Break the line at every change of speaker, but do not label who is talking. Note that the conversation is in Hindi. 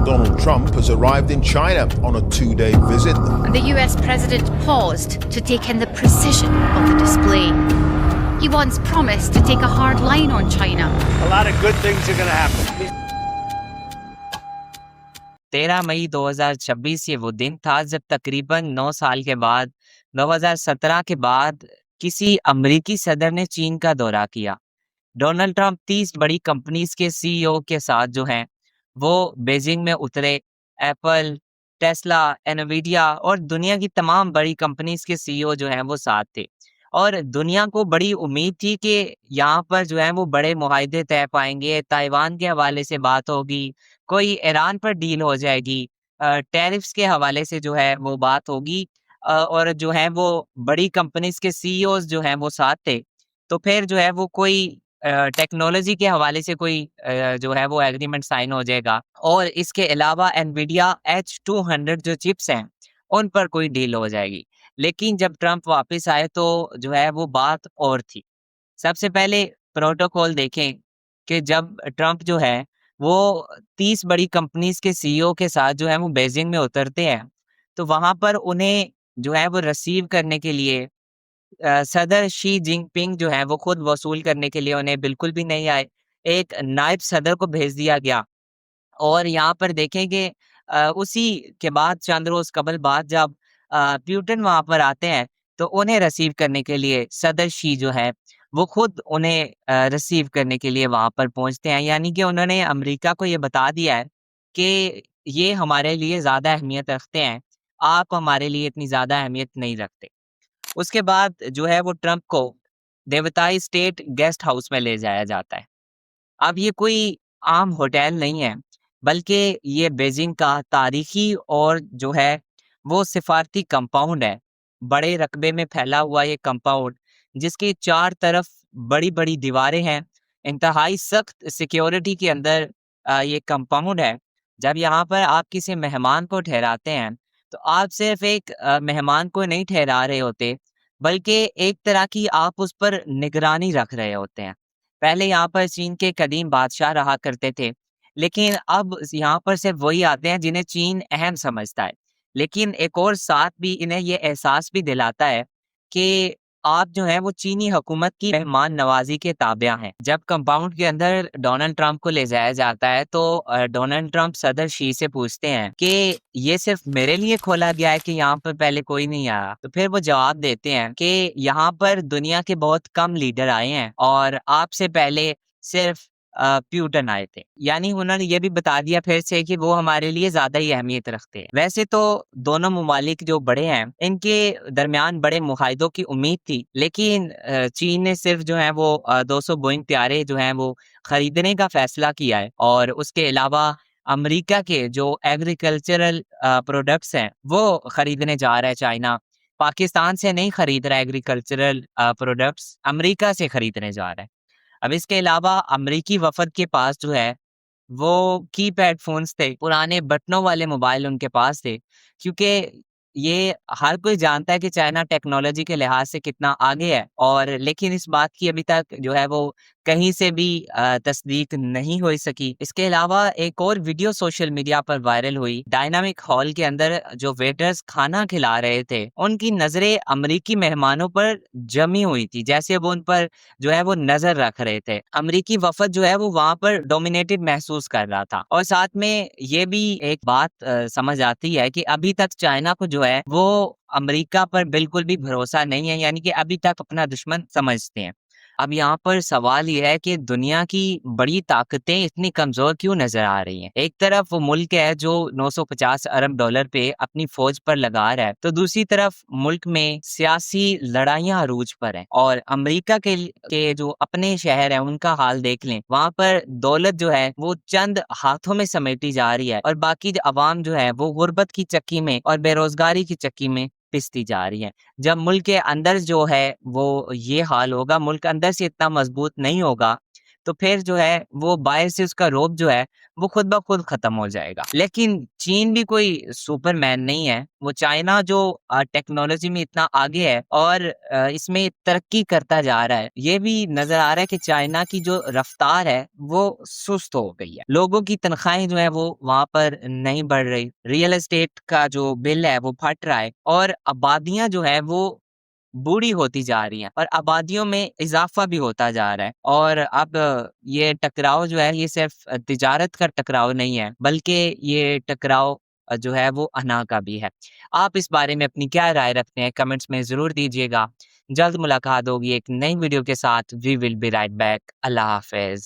Donald Trump has arrived in China on a 2-day visit.
And the US president paused to take in the precision of the display. He once promised to take a hard line on China.
A lot of good things are going to happen.
13 मई 2026 ये वो दिन था जब तकरीबन 9 साल के बाद 2017 के बाद किसी अमेरिकी सदर ने चीन का दौरा किया। डोनाल्ड ट्रंप 30 बड़ी कंपनीज के सीईओ के साथ जो हैं वो बीजिंग में उतरे। एप्पल, टेस्ला, एनवीडिया और दुनिया की तमाम बड़ी कंपनीज के सीईओ जो हैं वो साथ थे और दुनिया को बड़ी उम्मीद थी कि यहाँ पर जो है वो बड़े मुआहदे तय पाएंगे, ताइवान के हवाले से बात होगी, कोई ईरान पर डील हो जाएगी, टैरिफ्स के हवाले से जो है वो बात होगी और जो है वो बड़ी कंपनीज के सीईओज जो हैं वो साथ थे। तो फिर जो है वो कोई टेक्नोलॉजी के हवाले से कोई जो है वो एग्रीमेंट साइन हो जाएगा और इसके अलावा एनवीडिया H200 जो चिप्स हैं उन पर कोई डील हो जाएगी। लेकिन जब ट्रंप वापस आए तो जो है वो बात और थी। सबसे पहले प्रोटोकॉल देखें कि जब ट्रंप जो है वो 30 बड़ी कंपनीज के सीईओ के साथ जो है वो बीजिंग में उतरते हैं तो वहां पर उन्हें जो है वो रिसीव करने के लिए सदर शी जिनपिंग जो है वो खुद वसूल करने के लिए उन्हें बिल्कुल भी नहीं आए। एक नायब सदर को भेज दिया गया और यहाँ पर देखें कि उसी के बाद चंद रोज कबल बाद जब प्यूटन वहां पर आते हैं तो उन्हें रिसीव करने के लिए सदर शी जो है वो खुद उन्हें रिसीव करने के लिए वहां पर पहुंचते हैं। यानी कि उन्होंने अमेरिका को ये बता दिया है कि ये हमारे लिए ज्यादा अहमियत रखते हैं, आप हमारे लिए इतनी ज्यादा अहमियत नहीं रखते। उसके बाद जो है वो ट्रंप को देवताई स्टेट गेस्ट हाउस में ले जाया जाता है। अब ये कोई आम होटल नहीं है बल्कि ये बीजिंग का तारीखी और जो है वो सिफारती कंपाउंड है। बड़े रकबे में फैला हुआ ये कंपाउंड जिसके चार तरफ बड़ी बड़ी दीवारें हैं, इंतहाई सख्त सिक्योरिटी के अंदर ये कंपाउंड है। जब यहाँ पर आप किसी मेहमान को ठहराते हैं तो आप सिर्फ एक मेहमान को नहीं ठहरा रहे होते बल्कि एक तरह की आप उस पर निगरानी रख रहे होते हैं। पहले यहाँ पर चीन के कदीम बादशाह रहा करते थे लेकिन अब यहाँ पर सिर्फ वही आते हैं जिन्हें चीन अहम समझता है। लेकिन एक और साथ भी इन्हें ये एहसास भी दिलाता है कि आप जो है वो चीनी हुकूमत की मेहमान नवाजी के ताबिया हैं। जब कंपाउंड के अंदर डोनाल्ड ट्रंप को ले जाया जाता है तो डोनाल्ड ट्रंप सदर शी से पूछते हैं कि ये सिर्फ मेरे लिए खोला गया है कि यहाँ पर पहले कोई नहीं आया। तो फिर वो जवाब देते हैं कि यहाँ पर दुनिया के बहुत कम लीडर आए हैं और आपसे पहले सिर्फ प्यूटन आए थे। यानी उन्होंने ये भी बता दिया फिर से कि वो हमारे लिए ज्यादा ही अहमियत रखते हैं। वैसे तो दोनों ममालिक जो बड़े हैं इनके दरमियान बड़े मुहाइदों की उम्मीद थी लेकिन चीन ने सिर्फ जो है वो 200 बोइंग त्यारे जो हैं वो खरीदने का फैसला किया है और उसके अलावा अमेरिका के जो एग्रीकल्चरल प्रोडक्ट्स हैं वो खरीदने जा रहा है चाइना। पाकिस्तान से नहीं खरीद रहा एग्रीकल्चरल प्रोडक्ट्स, अमेरिका से खरीदने जा रहा है। अब इसके अलावा अमेरिकी वफद के पास जो है वो कीपैड फोन्स थे, पुराने बटनों वाले मोबाइल उनके पास थे क्योंकि ये हर कोई जानता है कि चाइना टेक्नोलॉजी के लिहाज से कितना आगे है और लेकिन इस बात की अभी तक जो है वो कहीं से भी तस्दीक नहीं हो सकी। इसके अलावा एक और वीडियो सोशल मीडिया पर वायरल हुई। डायनामिक हॉल के अंदर जो वेटर्स खाना खिला रहे थे उनकी नजरें अमेरिकी मेहमानों पर जमी हुई थी, जैसे वो उन पर जो है वो नजर रख रहे थे। अमेरिकी वफद जो है वो वहां पर डोमिनेटेड महसूस कर रहा था और साथ में ये भी एक बात समझ आती है कि अभी तक चाइना को जो है वो अमेरिका पर बिल्कुल भी भरोसा नहीं है, यानी कि अभी तक अपना दुश्मन समझते हैं। अब यहाँ पर सवाल यह है कि दुनिया की बड़ी ताकतें इतनी कमजोर क्यों नजर आ रही हैं। एक तरफ वो मुल्क है जो 950 अरब डॉलर पे अपनी फौज पर लगा रहा है तो दूसरी तरफ मुल्क में सियासी लड़ाइयां अरूज पर हैं और अमेरिका के जो अपने शहर हैं उनका हाल देख लें। वहां पर दौलत जो है वो चंद हाथों में समेटी जा रही है और बाकी अवाम जो है वो गुर्बत की चक्की में और बेरोजगारी की चक्की में पिसती जा रही है। जब मुल्क के अंदर जो है वो ये हाल होगा, मुल्क अंदर से इतना मजबूत नहीं होगा तो फिर जो है वो बाहर से उसका रोब जो है वो खुद ब खुद खत्म हो जाएगा। लेकिन चीन भी कोई सुपरमैन नहीं है। वो चाइना जो टेक्नोलॉजी में इतना आगे है और इसमें तरक्की करता जा रहा है, ये भी नजर आ रहा है कि चाइना की जो रफ्तार है वो सुस्त हो गई है। लोगों की तनख्वाहें जो है वो वहां पर नहीं बढ़ रही, रियल एस्टेट का जो बिल है वो फट रहा है और आबादियां जो है वो बूढ़ी होती जा रही हैं और आबादियों में इजाफा भी होता जा रहा है। और अब ये टकराव जो है ये सिर्फ तिजारत का टकराव नहीं है, बल्कि ये टकराव जो है वो अना का भी है। आप इस बारे में अपनी क्या राय रखते हैं, कमेंट्स में जरूर दीजिएगा। जल्द मुलाकात होगी एक नई वीडियो के साथ। We will be right back. अल्लाह हाफिज।